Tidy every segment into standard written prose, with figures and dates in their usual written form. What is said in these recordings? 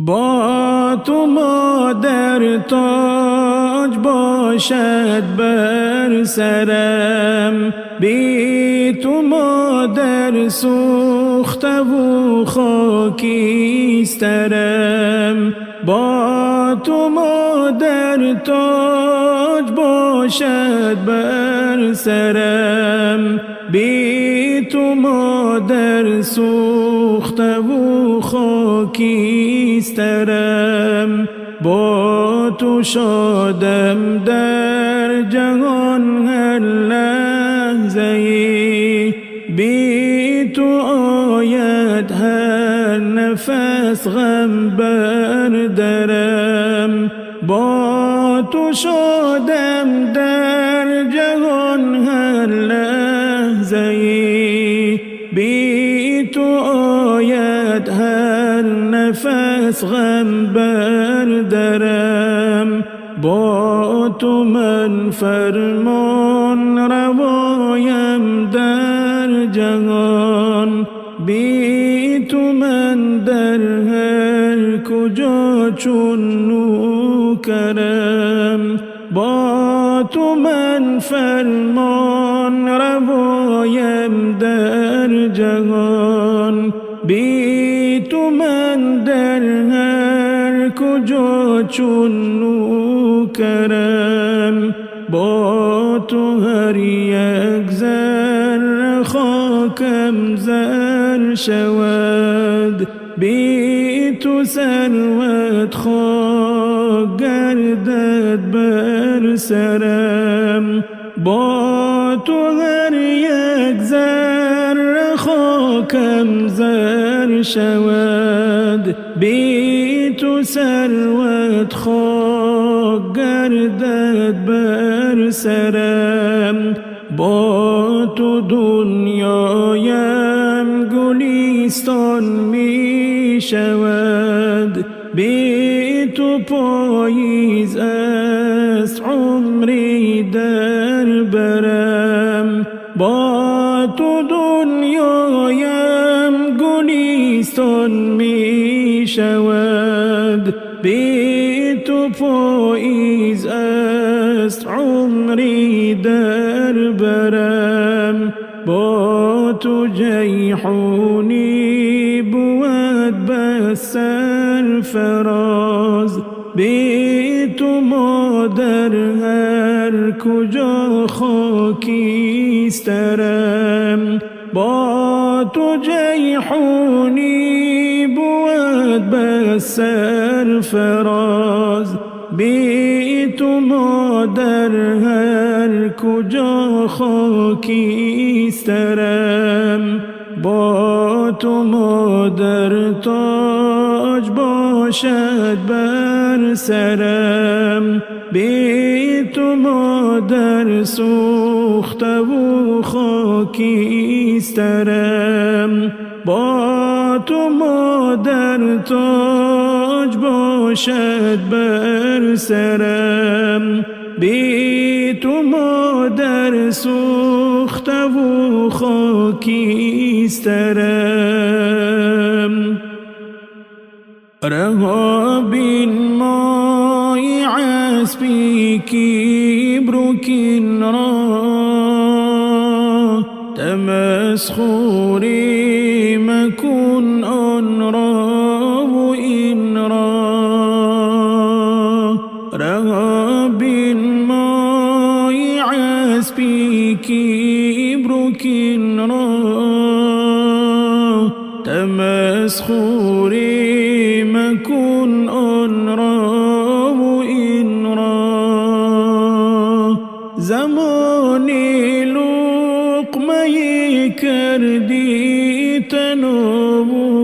با تو مادر تاج باشد بر سرم، بی تو مادر سوخته و خاکیسترم. با تو مادر تاج باشد بر سرم، بی تو مادر سوخته و خاکیسترم. با تو شادم در جهان هر لحظه‌ای، بی تو آید هر نفس غم بر درم. با تو شادم در جهان هر لحظه‌ای، بی تو آید هر نفس غم بر درم. با تو من فرمان روایم در جهان، بی تو من در هر کجا چون نوکرم. با تو من فرمان روایم در جهان، بی تو من در هر کجا چون نوکرم. با تو هر یک ذره خاکم زر شود، بی تو ثروت خاک گردد بر سرم. با تو هر یک ذره خاکم زر شود، بی تو ثروت خاک گردد بر سرم. با تو دنیایم گلیستان می شود، بی تو پاییز است عمری در برم. با تو دنیایم گلیستان می شود، بی تو پاییز است عمری در برم. با تو جیحونی بود بس سرفراز، بی تو مادر هر کجا خاکیسترم. با تو جیحونی بود بس سرفراز، بی تو مادر هر کجا خاکیسترم. با تو مادر تاج باشد بر سرم، بی تو مادر سوخته و خاکیسترم. با تو مادر تاج باشد بر سرم، بی تو مادر سوخته و خاکیسترم. رها بین مای اسبی کبر و کین را، تمسخوری مکن آن را و این را. رها بین مای اسبی کبر و کین را، تمسخوری مکن آن را و این را. زمانی لقمه کردی تناول،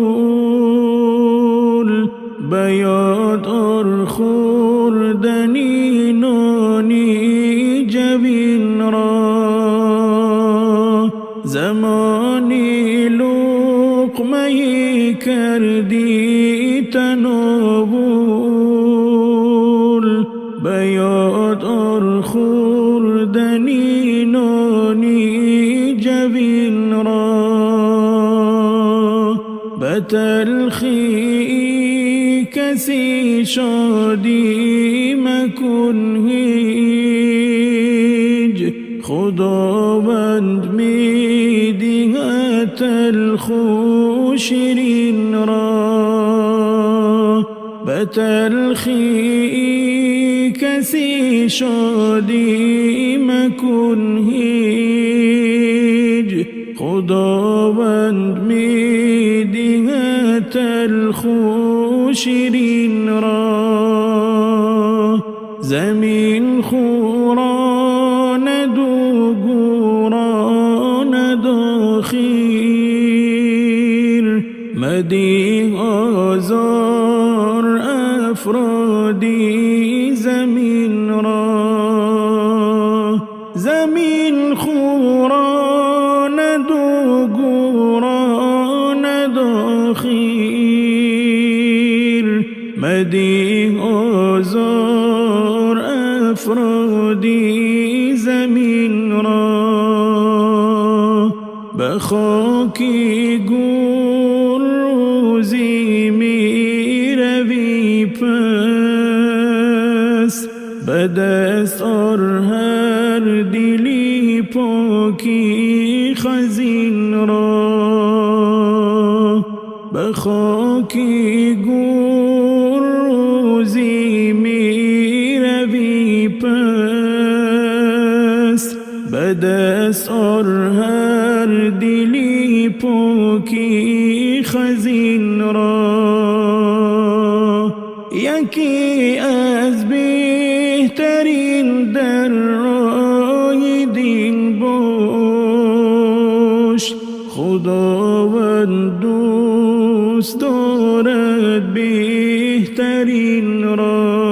بیاد آر خوردنی نانی جبین را. زمانی لقمه کردی تناول، بیاد آر خوردنی نانی جبین را. بتلخی کسی شادی مکن هیچ، خداوند می دهد تلخ و شیرین را، به تلخی کسی شادی مکن هیچ، خداوند می دهد تلخ و شیرین را. زمین خوراند و گوراند و خیر، مدیح آزار افرادی زمین را. زمین خوراند و گوراند و خیر، مدیح آزار افرادی زمین را. به خاکی گور روزی می روی پس، به دست آر هر دلی پاکی خزین را. به خاکی گور روزی می روی پس، به دست آر هر دلی پاکی خزین را. یکی از بهترین درای دین باش، خداوند دوست دارد بهترین را.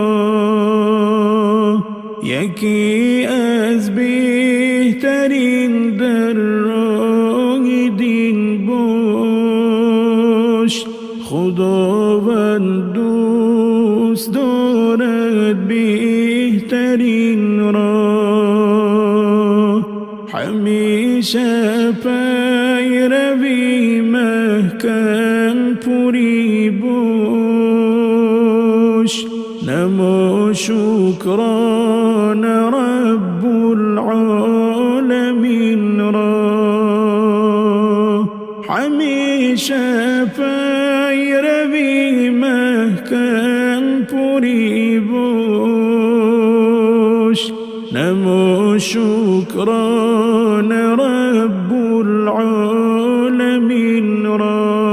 یکی از بهترین درای دین باش، خداوند دوست دارد بهترین را. همیشه پیروی محکم پوری باش، نما شکران رب العالمین را. همیشه پیروی محکم پوری باش، نما شکران رب العالمین را.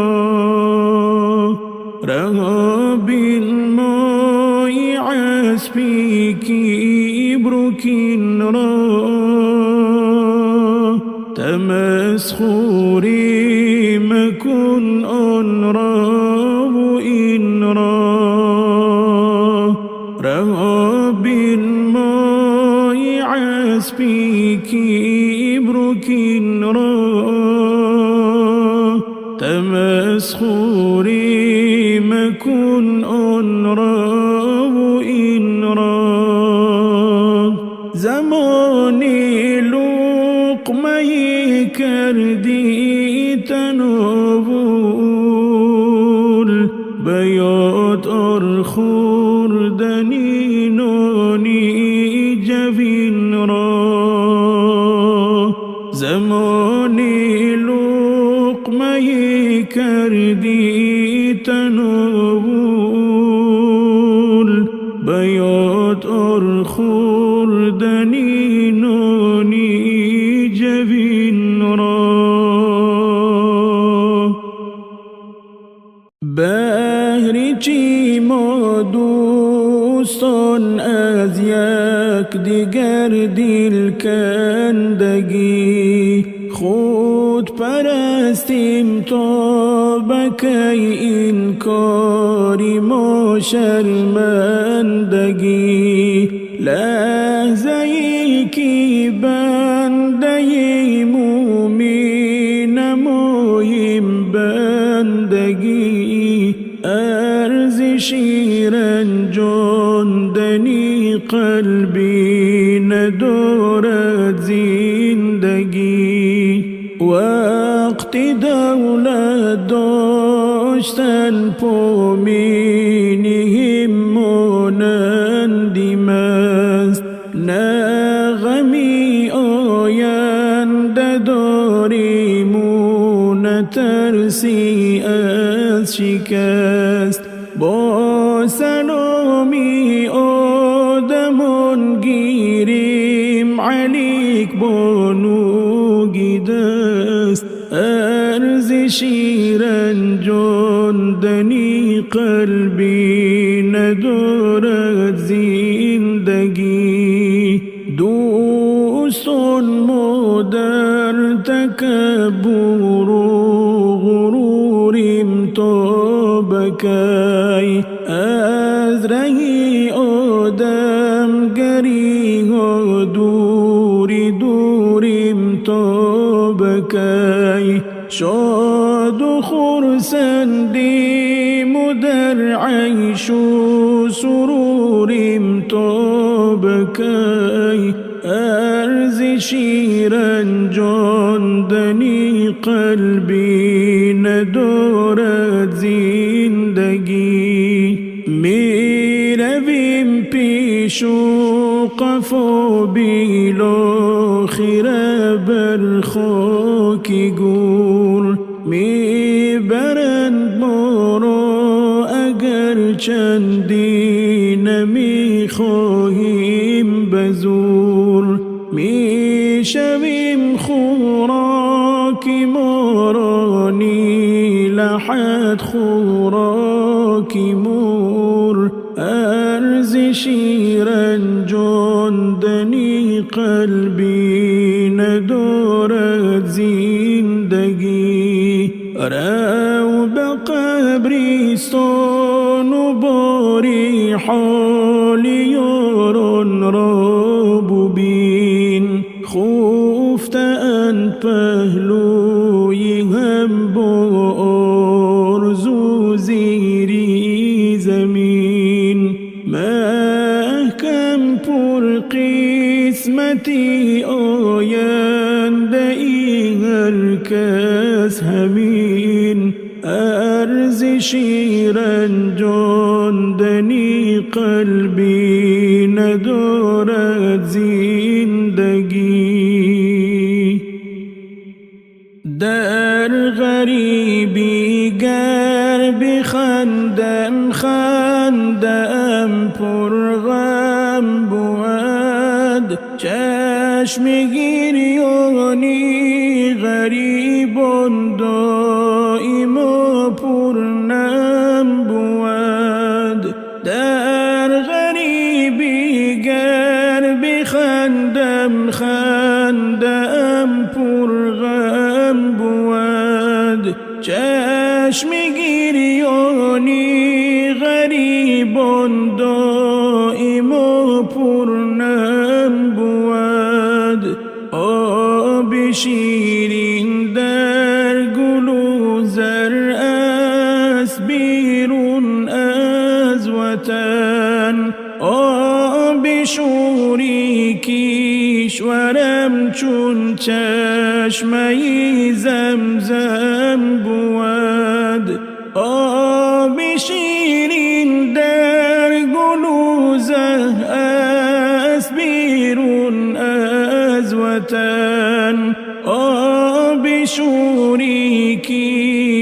رها بین مای اسبی کبرکین را، تمسخوری مکن آن را و این را. رها بین مای اسبی کبرکین را، تمسخوری مکن آن را و این را. زمانی لقمه کردی تناول، به یاد آر خوردنی نانی جوین را. زمانی لقمه کردی تناول، به یاد آر خوردنی نانی جوین را. بهر چی ما دوستان از یک دیگر دل کندگی، خود پرستیم تا بکی این کاری ما شرمندگی. لحظه ای که بنده مومی نماییم بندگی، ارزشی رنجاندنی قلبی ندارد زندگی. وقتی دولت داشتن پامینی با سلامی آدمان گیریم علیک بانوگی دست ارز شیرنجاندنی قلبی ندارد زندگی دوستان ما در تکبر و غروریم تا بکی از رهی آدمگری ها دوریم تا بکی شاد و خرسندیم و در عیش و سروریم تا بکی ارز شیرنجاندنی قلبی ندارد زندگی می رویم پیش و قفا بالاخره بر خاکی گور می برند ما را اگر چندی نمی خواهیم بزور می شویم خوراکی مارانی لحد خوراکی مور ارز شیرنجاندنی قلبی ندارد زندگی رو به قبرستان و باری حال یاران را ببین خفتند پهلوی هم با آرزو زیری زمین محکم پر قسمتی آینده ای هر کس همین ارز شیرنجاندنی قلبی ندارد زندگی در غریبی گر بخندم خندم پر غم بود چشم گریانی غریبان دائم پر نم بود در غریبی گر بخندم خندم پر غم بود چشم گریانی غریبان دائم پر نم بود آب شیرین در گل و زر است بیرون از وطن آب شوری کشورم چون چشمه زمزم بود آب شیرین در گل و زر است بیرون از وطن آب شوری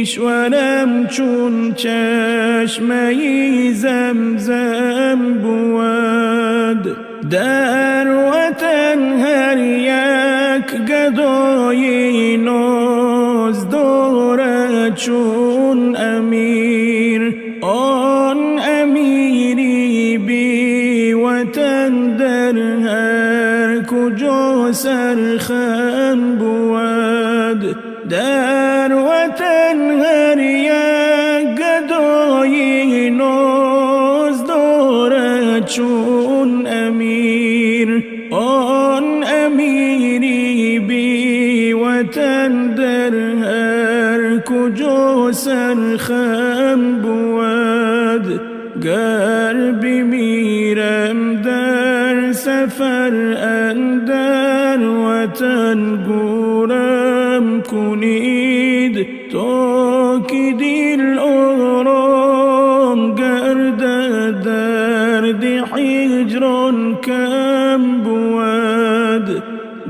کشورم چون چشمه زمزم بود در وطن هر یک گدای ناز دارد چون امیر آن امیری بی وطن در هر کجا سرخم بود در وطن هر یک گدای ناز دارد چون امیر آن امیری بی وطن در هر کجا سرخم بود گر بمیرم در سفر اندر وطن گورم کنید تا که دل آرام گردد درد هجران کم بود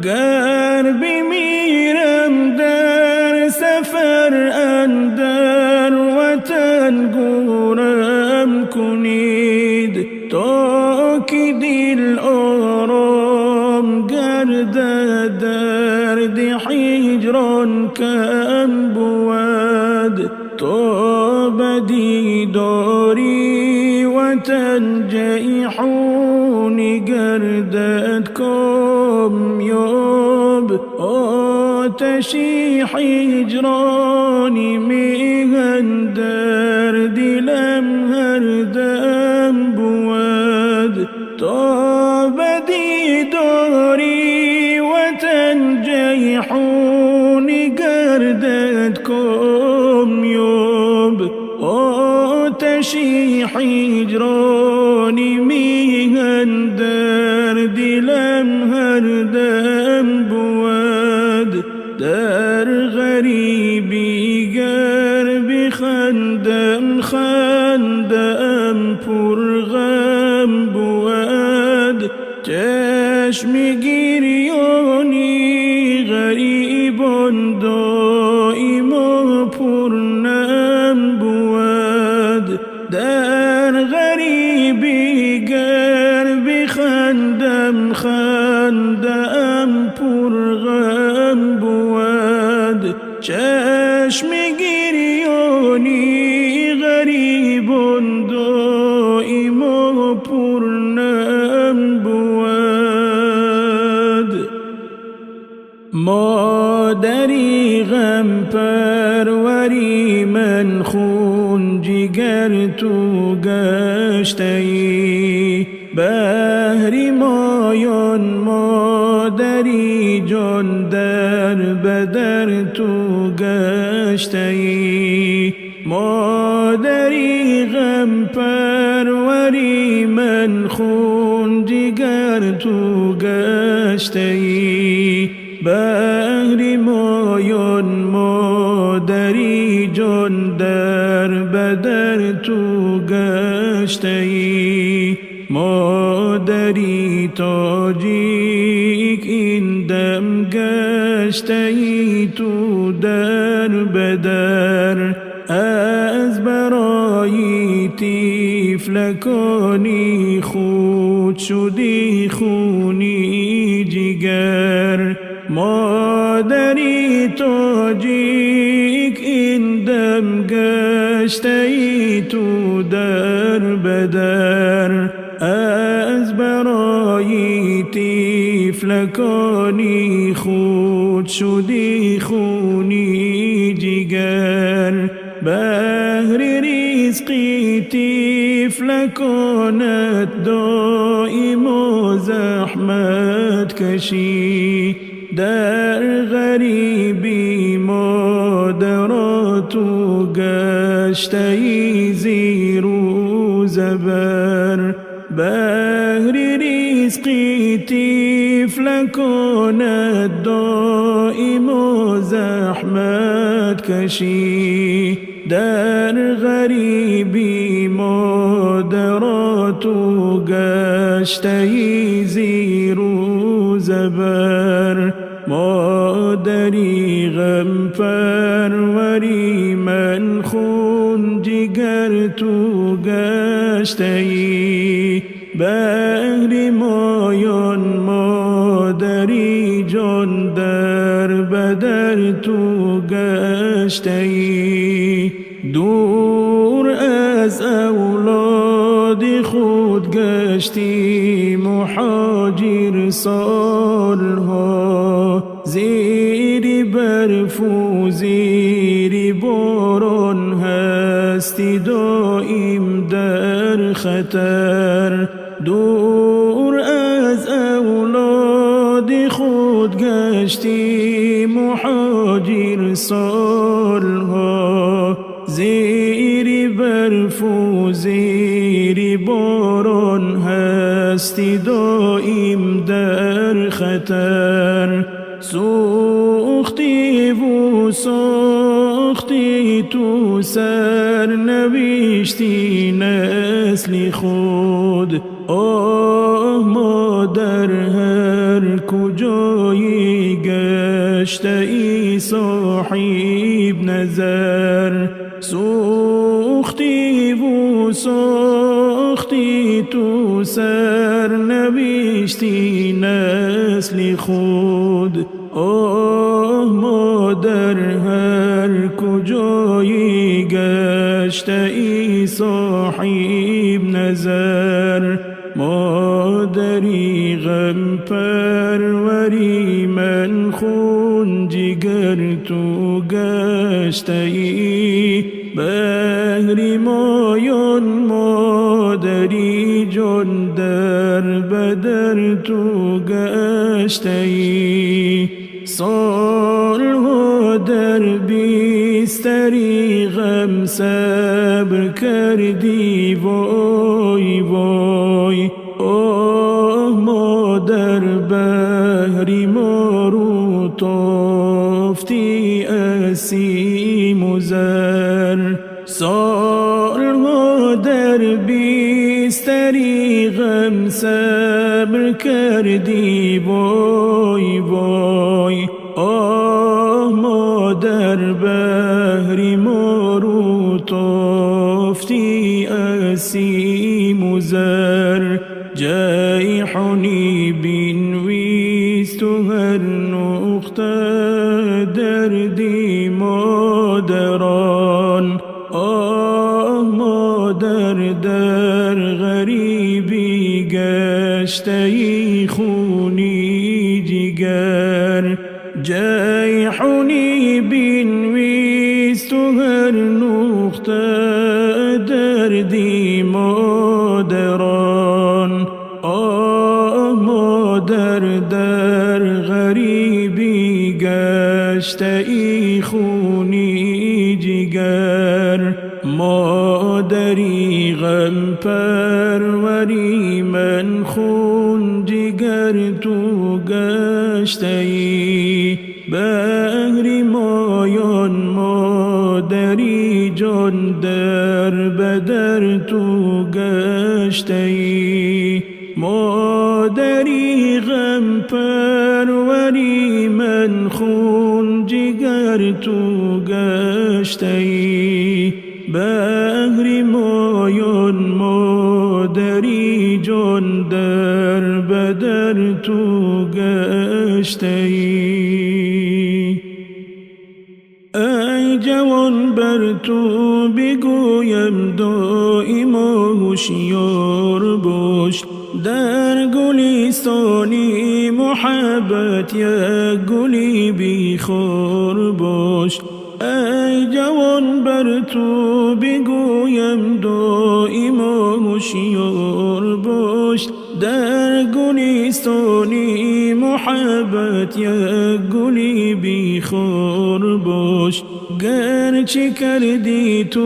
گر بمیرم در سفر اندر وطن گورم نکنید تا که دل آرام گردد، درد هجران کم بود تا بدیداری وطن جیحون گردد کامیاب. آتشی هجرانی میهن در دلم هر دم بود تا بدیداری وطن جیحون گردد کامیاب. آتشی هجرانی میهن در دلم هر دم بود، در غریبی گر بخندم خندم پر غم بود. چشم گریانی غریبان دائم پر نم بود، در غریبی گر بخندم خندم پر غم بود. چشم گریانی غریبان دائم پر نم بود. مادری غم پروری من خون جگر تو گشتی، بهر مایان مادری جان در بدر تو گشتی. مادری غم پروری من خون جگر تو گشتی، بهر مایان مادری جان در بدر تو گشتی. مادری تاجیک این دم گشتی تو در بدر، از برای طفلکانی خود شدی خونی جگر. مادری تاجیک این دم گشتی تو در بدر، از برای طفلکانی خود شدی خونی جگر. بهر رزقی طفلکانت دائم و زحمت کشی، در غریبی مادراتو گشتی زیر و زبر. بهر رزقی طفلکانت دائم و زحمت کشی، در غریبی مادراتو گشتی زیر و زبر. مادری غم پروری من خون جگر تو گشتی، بهر مایان مادری جان در بدر تو گشتی. دور از اولاد خود گشتی مهاجر سالها، زیر برف و زیر باران هستی دائم در خطر. دور از اولاد خود گشتی مهاجر سالها، زیر برف و زیر باران هستی دائم در خطر. سوختی و ساختی تو سرنوشتی نسل خود. آه مادر هر کجایی گشته ای صاحب نظر، سوختی و ساختی تو سرنوشتی نسل خود. آه مادر هر کجایی گشته ای صاحب نظر، مادری غم پروری من خون جگر تو گشته ای. بحری مایان مادری جان در بدر تو گشته ای. سالها در بیستری غم صبر کردی وای وای. آه مادر بحری ما رو تافتی اسیم و زر. سالها در بیستری غم صبر کردی وای وای. آه مادر بحری ما رو تافتی اسیم و زر. جیحونی بنویست و هر نقطه دردی مادران. آه مادر در غریبی گشته ای خونی جگر. جیحونی بنویست و هر نقطه دردی مادران. آه مادر در غریبی گشته ای خونی جگر. مادری غم پروری من خون جگر تو گشته ای. بحری مایان مادری جان در بدر تو گشته ای. مادری غم پروری من خون جگر تو گشته ای. بحری مایان مادری جان در بدر تو گشته ای. ای جوان بر تو بگویم دائما هوشیار باش. در گلستانی محبت یک گلی بیخار باش. ای جوان بر تو بگویم دائما هوشیار باش. در گلستانی محبت یک گلی بیخار باش. گرچه کردی تو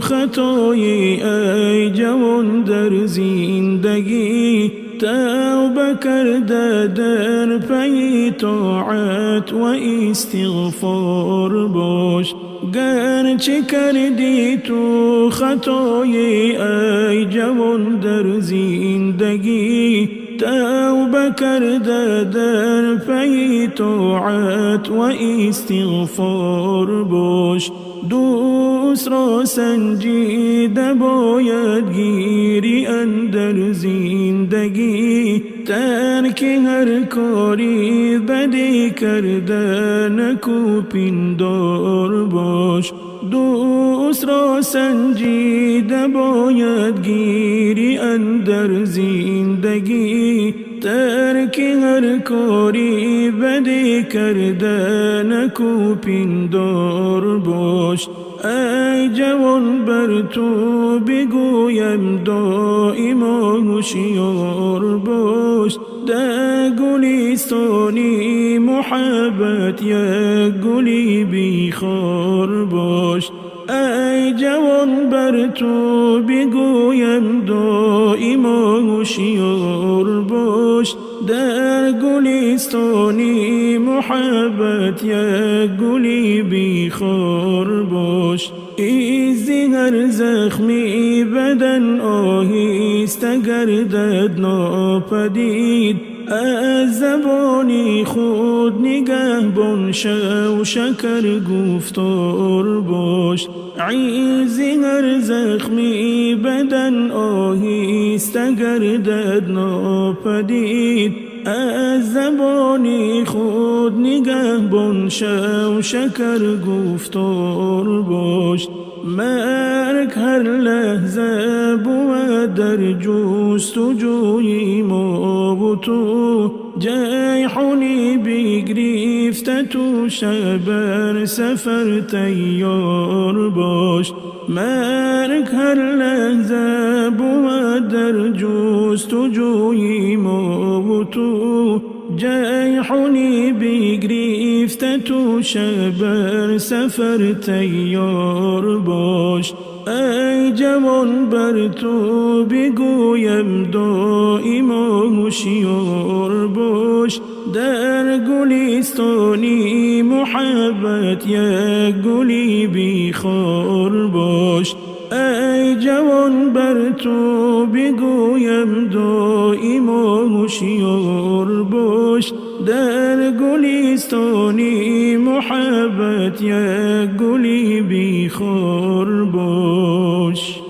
خطایی ای جوان در زندگی، توبه کرده در پی طاعت و استغفار باش. گرچه کردی تو خطایی ای جوان در زندگی، توبه کرده در پی طاعت و استغفار باش. دوست را سنجیده باید گیری اندر زندگی، ترک هر کاری بدی کرده نکو پندار باش. دوست را سنجیده باید گیری اندر زندگی، ترک هر کاری بدی کرده نکو پندار باش. ای جوان بر تو بگویم دائما هوشیار باش. در گلستانی محبت یک گلی بیخار باش. ای جوان بر تو بگویم دائما هوشیار باش. در گلستانی محبت یک گلی بیخار باش. ایزی هر زخمی بدن آهسته گردد ناپدید. از زبانی خود نگهبان شو، شکر گفتار باش. عیز هر زخمی بدن آهسته گردد ناپدید. از زبانی خود نگهبان شو، شکر گفتار باش. مرگ هر لحظه بود در جستجوی ما و تو. جیحونی بگرفته تو شب سفر تیار باش. مرگ هر لحظه بود در جستجوی ما و تو. جیحونی بگرفته تو شب سفر تیار باش. ای جوان بر تو بگویم دائما هوشیار باش. در گلستانی محبت یک گلی بیخار باش. ای جوان بر تو بگویم دائما هوشیار باش. در گلستانی محبت یک گلی بیخار باش.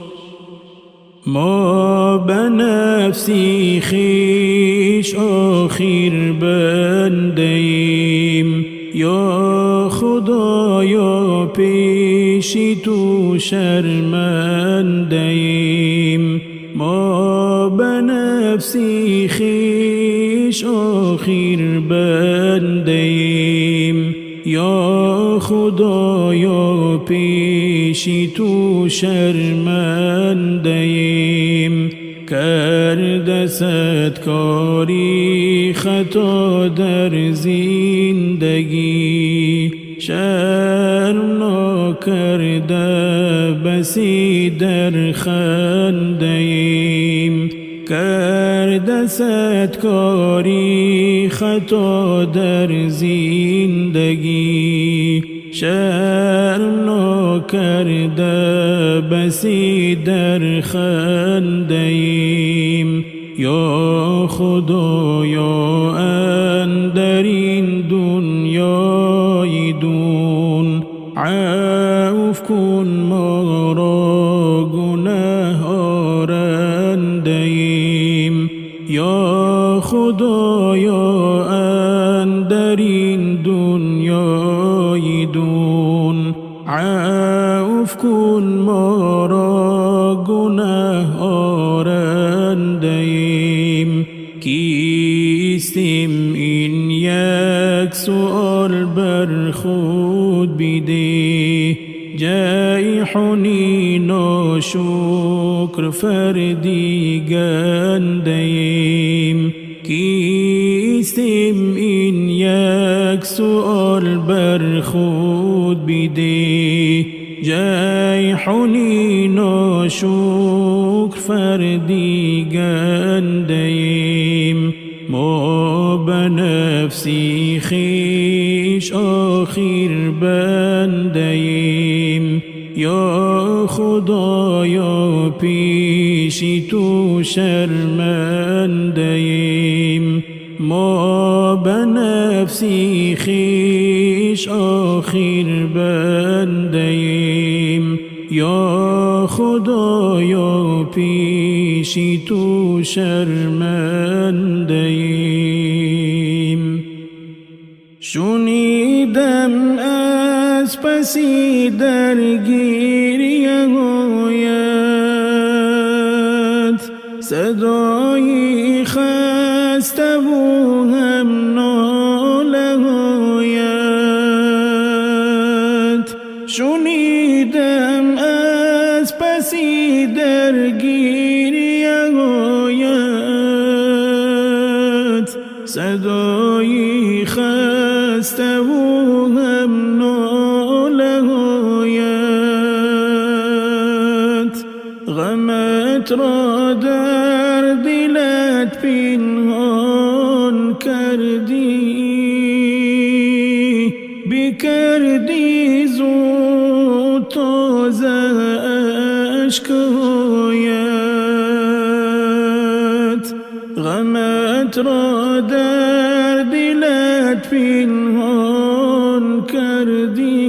ما به نفسی خویش آخر بنده‌ایم، یا خدایا پیش تو شرمنده‌ایم. ما به نفسی خویش آخر بنده‌ایم، یا خدایا پیش تو شرمنده‌ایم. کرده صد کاری خطا در زندگی، شرم ناکرده بسی در خنده‌ایم. کرده صد کاری خطا در زندگی، شرم ناکرده بسی در خنده‌ایم. یا خدایا اندر این دنیای دون، عفو کن ما را گناه آرنده‌ایم. یا خدایا اندر این دنیای دون، عفو کن ما را گناه آرنده‌ایم. کیستیم این یک سؤال بر خود بیده، جیحونی ناشکر فرdiگنده‌ایم. کیستیم این یک سؤال بر خود بیده، جیحونی ناشکر فرdiگنده‌ایم. ما به نفسی خویش آخر بنده‌ایم، یا خدایا پیش تو شرمنده‌ایم. ما به نفسی خویش آخر بنده‌ایم، یا خدایا پیش تو شرمنده‌ایم. شنیدم از پسی درگیری هایت، صدای خسته و هم ناله هایت. شنیدم از پسی درگیری هایت، صدای خسته و هم ناله هایت. غمت را در دلت پنهان کردی، بکردی زود تازه اشک آید، غمت را در دلت پنهان کردی،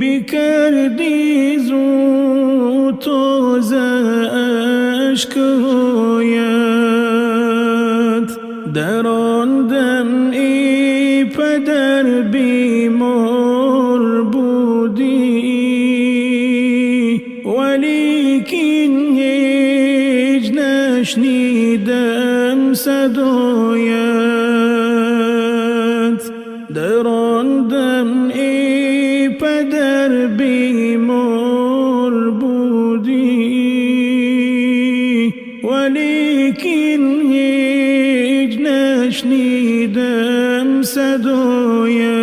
بکردی زود تازه اشک آید. در آن دم ای پدر بیمار بودی، ولیکن هیچ نشنیدم صدایت. در آن دم ای پدر بیمار بودی، ولیکن هیچ نشنیدم صدایت.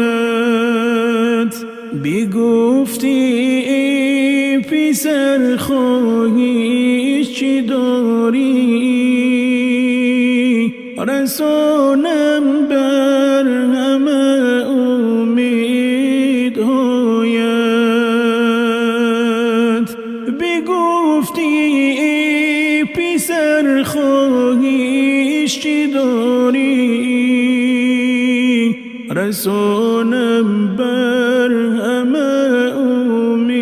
بگفتی ای پسر خواهیش چی داری، رسانم بر همه امیدهایت. بگفتی ای پسر خواهیش چی داری، رسانم بر همه امیدهایت.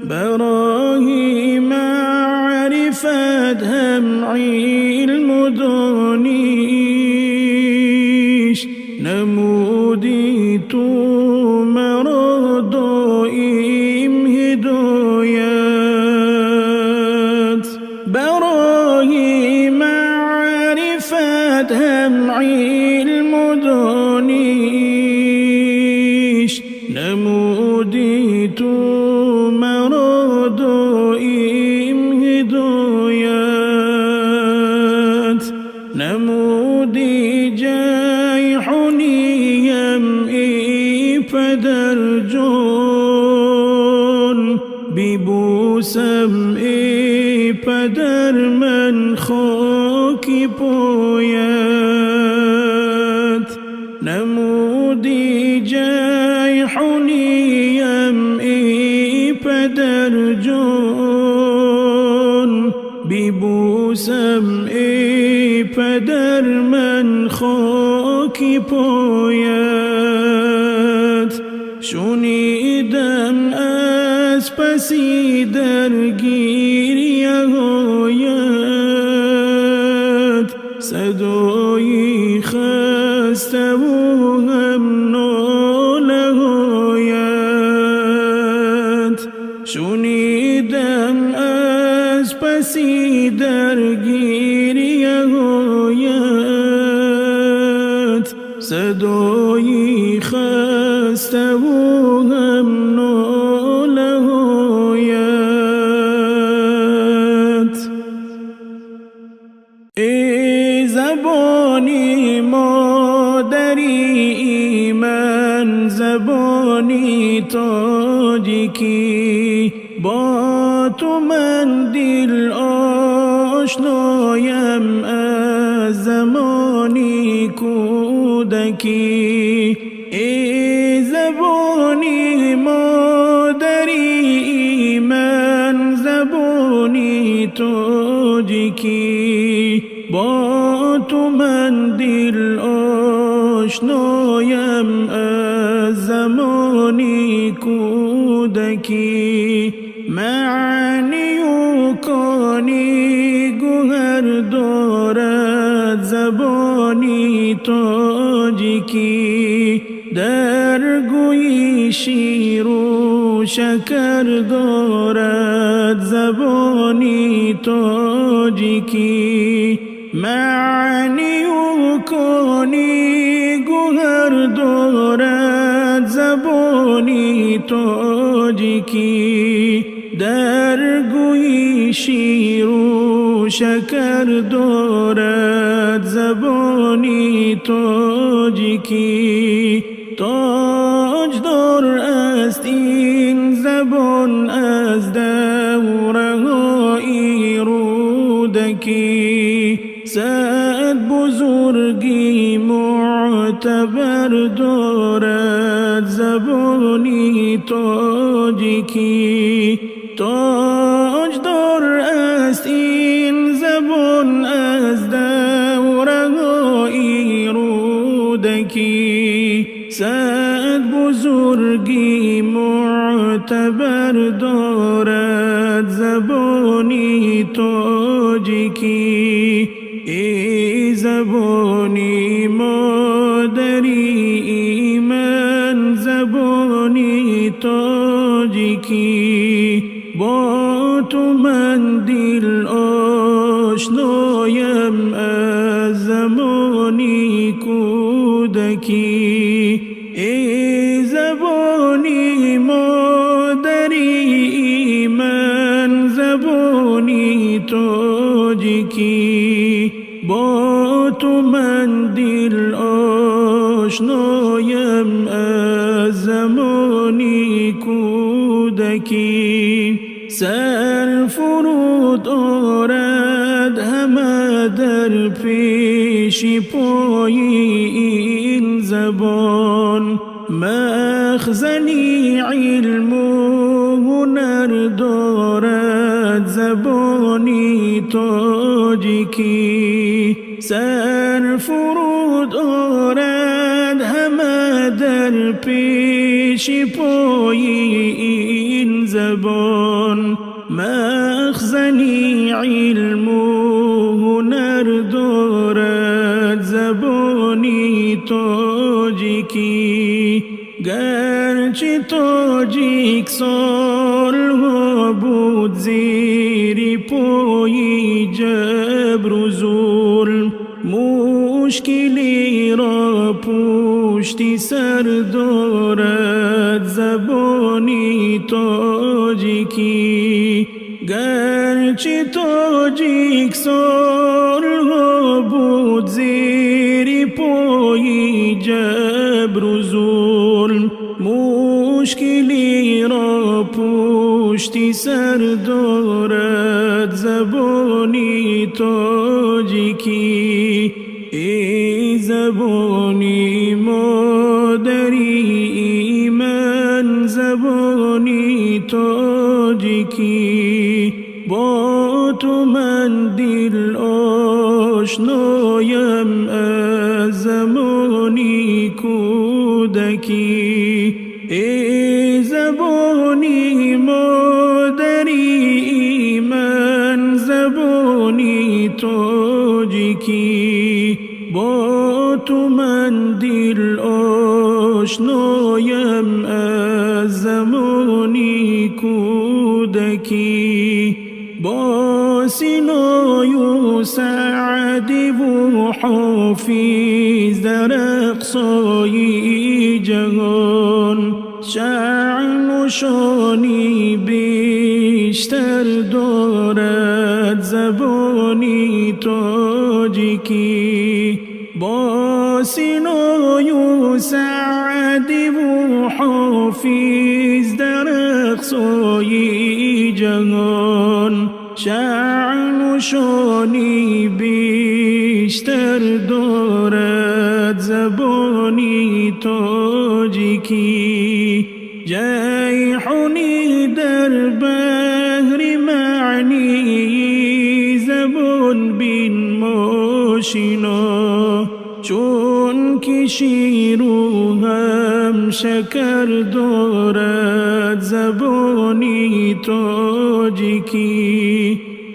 برای معرفت هم علم و دانش، نمودی تو مرا دائم هدایت. برای معرفت هم علم و دانش، نمودی تو مرا دائم هدایت. نمودی جیحونیم ای پدر جان، ببوسم ای پدر من خاکی پایت. نمودی جیحونیم ای پدر جان، ببوسم ای پدر من خاکی پایت. شنیدم از پسی در گریه هایت، صدای خسته و هم ناله هایت. شنیدم از پسی در گریه هایت، صدای خسته و هم ناله هایت. ای زبانی مادری من، زبانی تاجیکی، با تو من دل آشنایم از زمانی کودکی. ای زبانی مادری من، زبانی تاجیکی، با تو من دل آشنایم از زمانی کودکی. معنی و کانی گوهر دارد زبانی تاجیکی، در گوی شیر و شکر دارد زبانی تاجیکی. معنی و کانی گوهر دارد زبانی تاجیکی، در گوی شیر و شکر دارد زبانی تاجیکی. تاجدار است این زبان از دوره‌های رودکی، صد بزرگی معتبر دارد زبانی تاجیکی. تاجدار است این زبان از دوره‌های رودکی. صد بزرگی معتبر دارد زبانی تاجیکی. ای زبانی مادری من زبانی تاجیکی. با تو من دل آشنایم از زمانی کودکی. ای زبانی مادری من زبانی تاجیکی. با تو من دل آشنایم از زمانی کودکی. سر فرود آرد همه در پیش پای این زبان. مخزنی علم و هنر دارد زبانی تاجیکی. سر فرود آرد همه در پیش پای این زبان. مخزنی علم و هنر دارد زبانی تاجیکی. گرچه تاجیک سالها بود زیر پای جبر و ظلم. مشکلی را پشتی سر دارد زبانی تاجیکی. گرچه تاجیک سالها بود زیر پای جبر و ظلم. مشکلی را پشتی سر دارد زبانی تاجیکی. ای زبانی مادری من زبانی تاجیکی. با تو من دل آشنایم از زمانی کودکی. ای زبانی مادری من زبانی تاجیکی. با تو من دل آشنایم از زمانی کودکی. با سینای و سعدی و حافظ در اقصای جهان. شأن و شانی بیشتر دارد زبانی تاجیکی. با سینای و سعدی و حافظ در اقصای جهان. شأن و شانی بیشتر دارد زبانی تاجیکی. جیحونی در بحر معنی زبان بین ماشینا. چون که شیر و هم شکر دارد زبانی تاجیکی.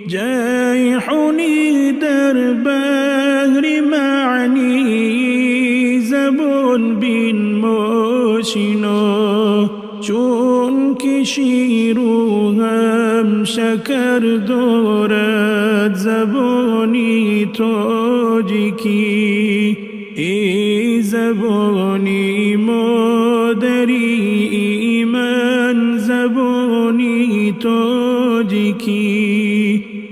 جیحونی در بحر معنی زبان بین ماشینا. چون که شیر و هم شکر دارد زبانی تاجیکی. ای زبانی مادری من زبانی تاجیکی.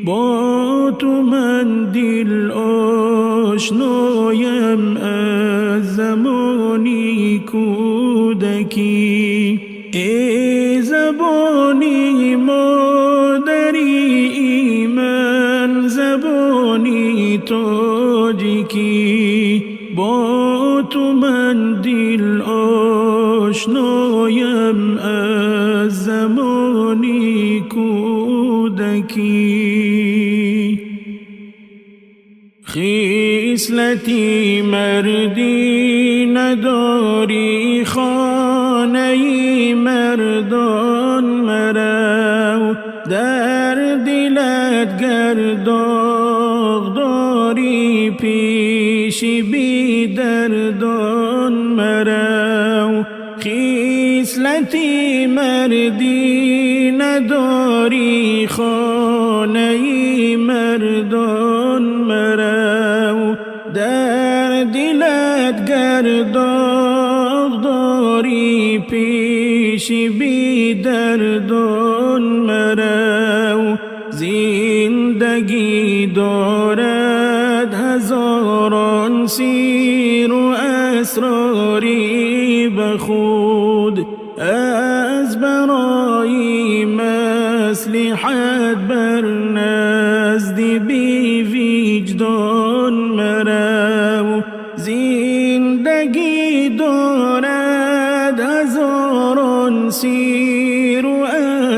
با تو من دل آشنایم از زمانی کودکی. ای زبانی مادری من زبانی تاجیکی. با تو من دل آشنایم از زمانی کودکی. خصلتی مردی نداری، خانه مردان مرو. در دلت گر داغ داری، پیش بی دردان مرو. خصلتی مردی نداری، خانه مردان مرو. در دلت گر داغ داری، پیش بی دردان مرو. زندگی دارد هزاران سیر و اسراری به خود، از برای مصلحت بر نزد بی وجدان مرو. زندگی دارد هزاران سیر و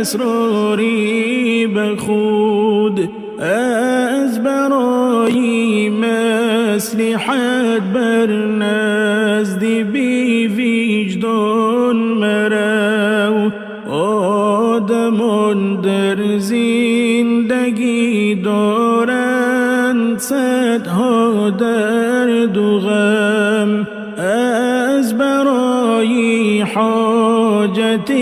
اسراری به خود، از برای مصلحت بر نزد بی وجدان مرو. آدمان در زندگی دارند صدها درد و غم، از برای حاجت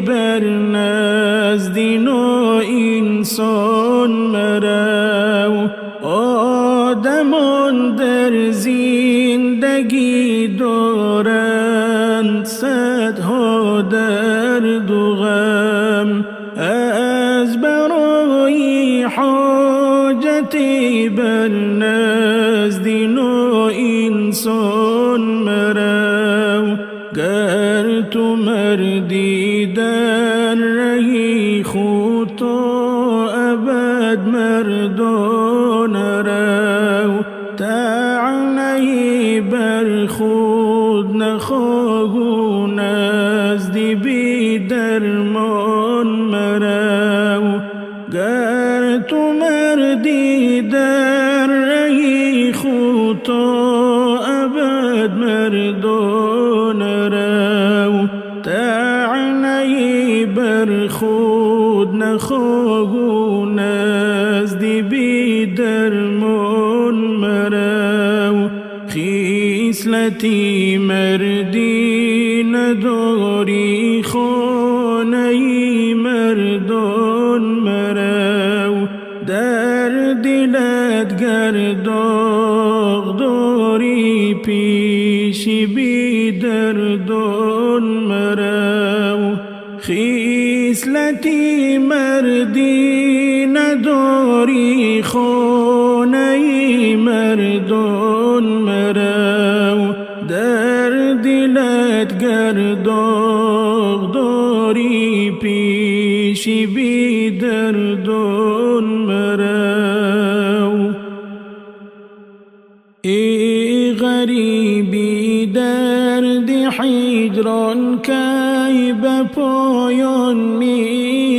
بر نزد نوع انسان مرو. آدمان در زندگی دارند صدها درد و غم، از برای حاجت بر نزد نوع انسان مرو. گر تو مردی در رهی خود تا ابد مردان رو. طعنه بر خود نخواهو، نزد بی درمان مرو. گر تو مردی در رهی خود تا ابد مردان رو. طعنه بر خود نخواهو، نزد بی درمان مرو. خصلتی مردی نداری، خانه مردان مرو. در دلت گر داغ داری، پیش بی دردان مرو. خصلتی مردی نداری، خانه مردان مرو. در دلت گر داغ داری، پیش بی دردان مرو. ای غریبی درد هجران کی به پایان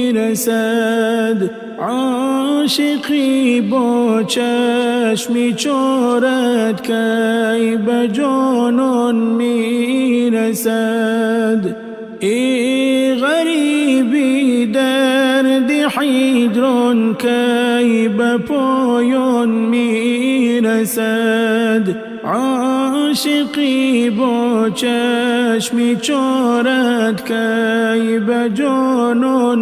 میرسد؟ عاشقی با چشمی چارت کی به جانان میرسد؟ ای غریبی درد هجران کی به پایان میرسد؟ عاشقی با چشمی چارت کی به جانان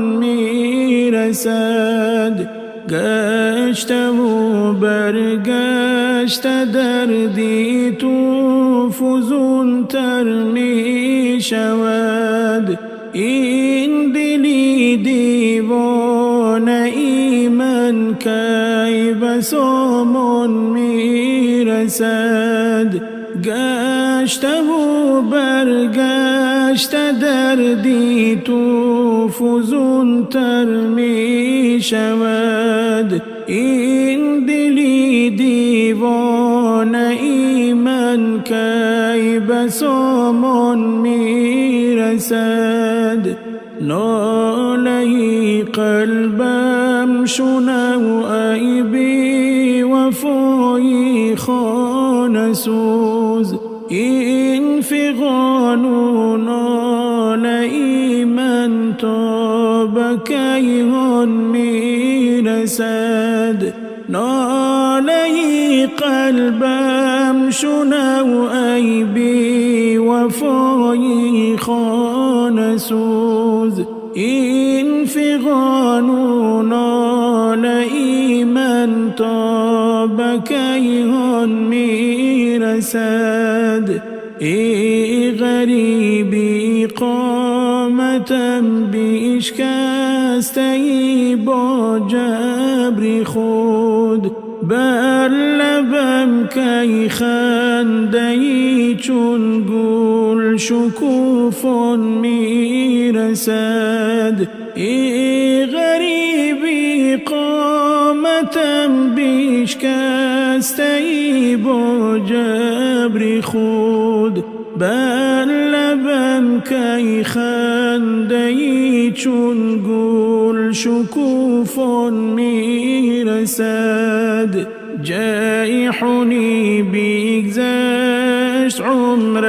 میرسد؟ گشته و برگشته دردی تو فزون تر می شود. این دلی دیوانه ای من کی به سامان می رسد؟ گشته و برگشته دردی تو فزون تر می شود. این دلی دیوانه ای من کی به سامان می رسد. ناله قلبم شنو ای بی وفای خانه سوز. این فغان و ناله من تا به کیهان می رسد. ناله قلبم شنو ای بی وفای خانه سوز. این فغان و ناله من تا به کیهان می رسد. ای غریبی قامتم بیشکسته ای با جبر خود. بر لبم کی خنده ای چون گل شکوفان می رسد. ای غریبی قامتم بیشکسته ای با جبر خود. بر لبم کی خنده ای چون گل شکوفان می رسد. جیحونی بیگذشت عمر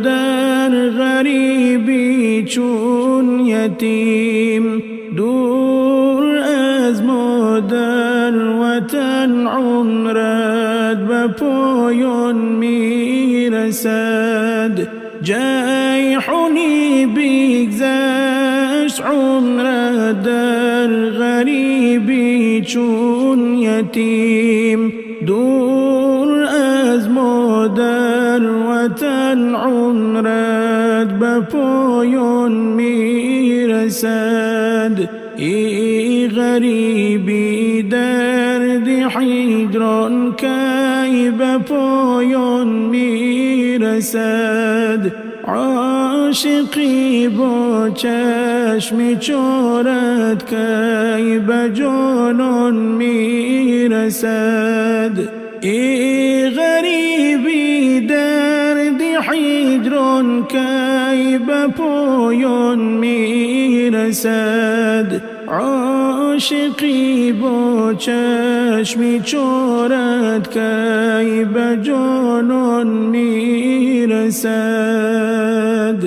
در غریبی چون یتیم. دور از مادر وطن عمرت به پایان می رسد. جیحونی بیگذشت عمرت در غریبی چون یتیم. دور از مادر وطن عمرت به پایان می رسد. ای غریبی درد هجران کی به پایان می رسد. عاشقی با چشم چارت کی به جانان می رسد. ای غریبی درد هجران کی به پایان می رسد. عاشقی با چشم چارت کی به جانان می رسد.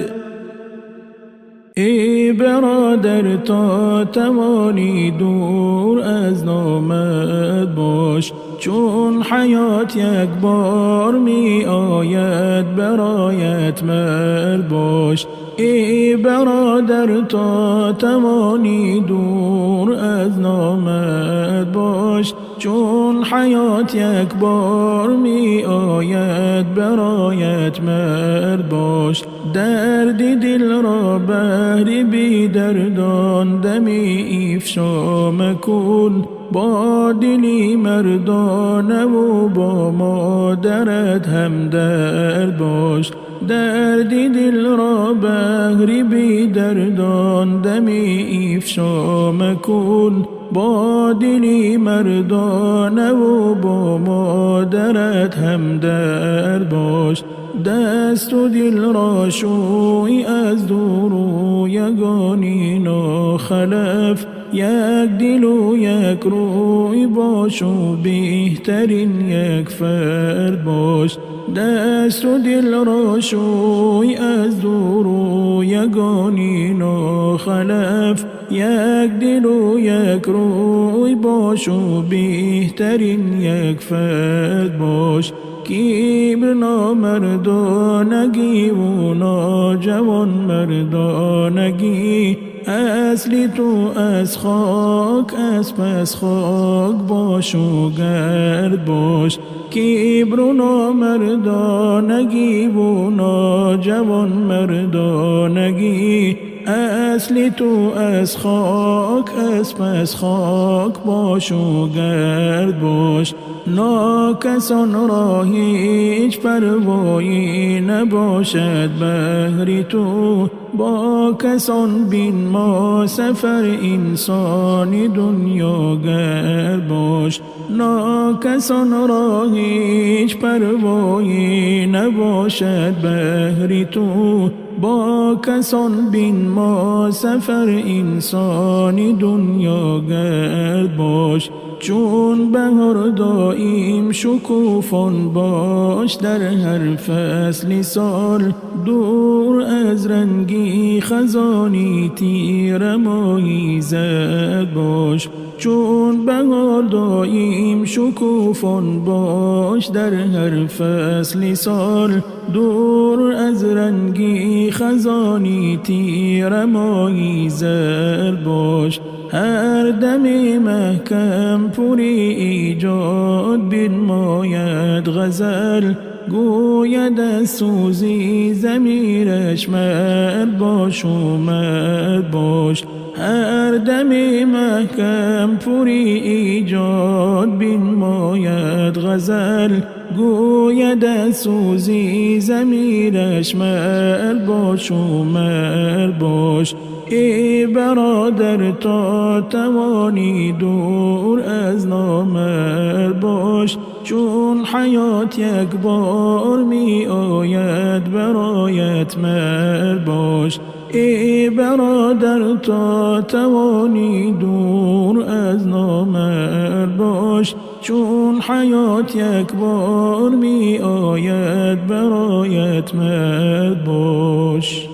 ای برادر تا توانی دور از نامت باش. چون حیات یک بار می آید برایت مرد باش. ای برادر تا توانی دور از نامت باش. چون حیات یک بار می آید برایت مرد باش. درد دل را بهر بی دردان دمی افشا مکن. با دلی مردانه و با مادرت همدرد باش. درد دل را بهر بی دردان دمی افشا مکن. با دلی مردانه و با مادرت همدرد باش. دست و دل را شوی از دور و یگانی ناخلف. یک دل و یک روی باش و بهترین یک فرد باش. دست و دل را شوی از دور و یگانی ناخلف. یک دل و یک روی باش و بهترین یک فرد باش. کبر نامردانگی و ناجوان مردانگی. اصلی تو از خاک از پس خاک باش و گرد باش. کبر و نامردانگی و ناجوان مردانگی. اصلی تو از خاک، از پس خاک باش و گرد باش. ناکسان را هیچ پروایی نباشد بهری تو، با کسان بین ما سفر انسانی دنیا گرد باش. ناکسان را هیچ پروایی نباشد بهری تو، با کسان بین ما سفر انسانی دنیا گرد باش. چون بهار دائم شکوفان باش، در هر فصل سال دور از رنگی خزانی تیر ماهی زد باش. چون بهار دائم شکوفان باش، در هر فصل سال دور از رنگی خزانی تیر ماهی زد باش. هر دم محکم پوری ایجاد بنماید غزل، گوید از سوزی ضمیرش مرد باش و مرد باش. هر دم محکم پوری ایجاد بنماید غزل، گوید از سوزی ضمیرش مرد باش و مرد باش. ای برادر تا توانی دور از نامرد باش، چون حیات یک بار می آید برایت مرد باش. ای برادر تا توانی دور از نامرد باش، چون حیات یک بار می آید برایت مرد باش.